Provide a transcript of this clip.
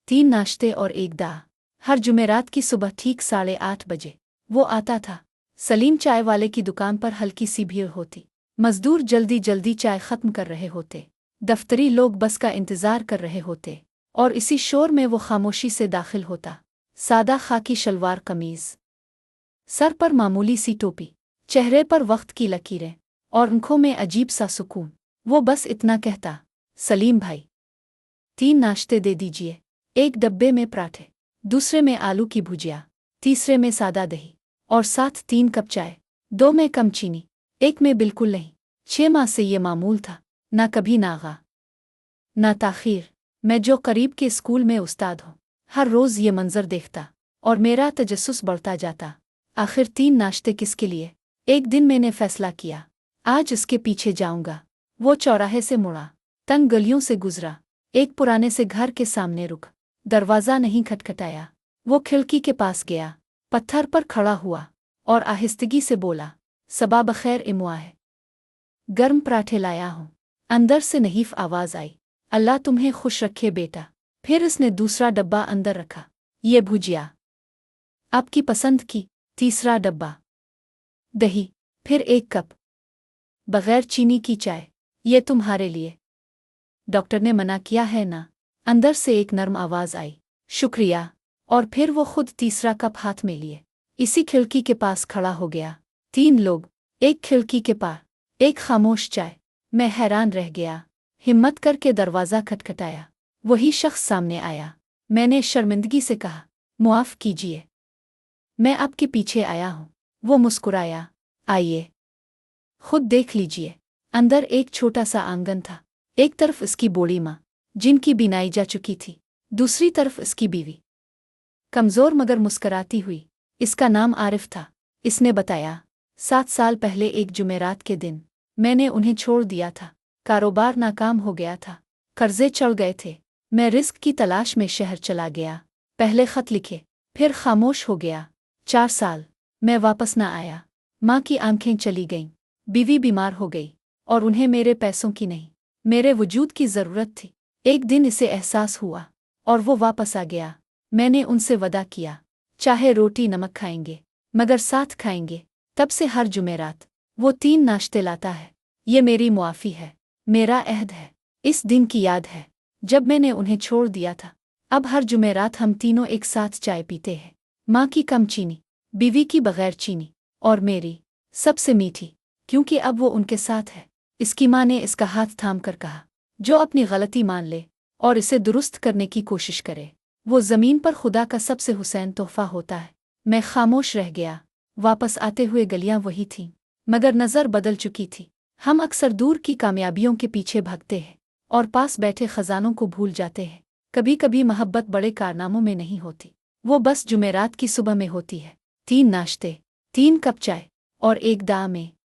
3 नाश्ते और एक दाह। हर जुमेरात की सुबह ठीक 8:30 बजे वो आता था। सलीम चाय वाले की दुकान पर हल्की सी भीड़ होती। मजदूर जल्दी जल्दी चाय खत्म कर रहे होते। दफ्तरी लोग बस का इंतजार कर रहे होते। और इसी शोर में वो खामोशी से दाखिल होता। सादा खाकी शलवार कमीज, सर पर मामूली सी टोपी, चेहरे पर वक्त की लकीरें और आंखों में अजीब सा सुकून। वो बस इतना कहता, सलीम भाई 3 नाश्ते दे दीजिए। एक डब्बे में पराठे, दूसरे में आलू की भुजिया, तीसरे में सादा दही और साथ 3 कप चाय। 2 में कम चीनी, एक में बिल्कुल नहीं। 6 माह से ये मामूल था, ना कभी नागा ना ताखीर। मैं जो करीब के स्कूल में उस्ताद हूँ, हर रोज़ ये मंजर देखता और मेरा तजस्सुस बढ़ता जाता। आखिर 3 नाश्ते किसके लिए? एक दिन मैंने फैसला किया, आज इसके पीछे जाऊंगा। वो चौराहे से मुड़ा, तंग गलियों से गुजरा, एक पुराने से घर के सामने रुक। दरवाज़ा नहीं खटखटाया। वो खिड़की के पास गया, पत्थर पर खड़ा हुआ और आहिस्तगी से बोला, सबा बखैर इमुआ है। गर्म पराठे लाया हूँ। अंदर से नहीफ आवाज़ आई, अल्लाह तुम्हें खुश रखे बेटा। फिर इसने दूसरा डब्बा अंदर रखा, ये भुजिया आपकी पसंद की। तीसरा डब्बा दही, फिर 1 कप बगैर चीनी की चाय, ये तुम्हारे लिए। डॉक्टर ने मना किया है ना? अंदर से एक नर्म आवाज़ आई, शुक्रिया। और फिर वो खुद तीसरा कप हाथ में लिए इसी खिड़की के पास खड़ा हो गया। 3 लोग, एक खिड़की के पार, एक खामोश चाय। मैं हैरान रह गया। हिम्मत करके दरवाज़ा खटखटाया। वही शख्स सामने आया। मैंने शर्मिंदगी से कहा, मुआफ़ कीजिए, मैं आपके पीछे आया हूँ। वो मुस्कुराया, आइए खुद देख लीजिए। अंदर एक छोटा सा आंगन था। एक तरफ इसकी बूढ़ी माँ, जिनकी बीनाई जा चुकी थी, दूसरी तरफ इसकी बीवी, कमज़ोर मगर मुस्कराती हुई। इसका नाम आरिफ था। इसने बताया, 7 साल पहले एक जुमेरात के दिन मैंने उन्हें छोड़ दिया था। कारोबार नाकाम हो गया था, कर्जे चढ़ गए थे। मैं रिस्क की तलाश में शहर चला गया। पहले खत लिखे, फिर खामोश हो गया। 4 साल मैं वापस न आया। माँ की आंखें चली गईं, बीवी बीमार हो गई और उन्हें मेरे पैसों की नहीं, मेरे वजूद की ज़रूरत थी। एक दिन इसे एहसास हुआ और वो वापस आ गया। मैंने उनसे वदा किया, चाहे रोटी नमक खाएंगे मगर साथ खाएंगे। तब से हर जुमेरात वो 3 नाश्ते लाता है। ये मेरी मुआफ़ी है, मेरा अहद है। इस दिन की याद है जब मैंने उन्हें छोड़ दिया था। अब हर जुमेरात हम तीनों एक साथ चाय पीते हैं। माँ की कम चीनी, बीवी की बगैर चीनी और मेरी सबसे मीठी, क्योंकि अब वो उनके साथ है। इसकी माँ ने इसका हाथ थाम कर कहा, जो अपनी गलती मान ले और इसे दुरुस्त करने की कोशिश करे, वो ज़मीन पर खुदा का सबसे हुसैन तोहफा होता है। मैं खामोश रह गया। वापस आते हुए गलियां वही थीं, मगर नज़र बदल चुकी थी। हम अक्सर दूर की कामयाबियों के पीछे भागते हैं और पास बैठे खजानों को भूल जाते हैं। कभी कभी मोहब्बत बड़े कारनामों में नहीं होती, वो बस जुमेरात की सुबह में होती है। 3 नाश्ते, 3 कप चाय और एक दाह में।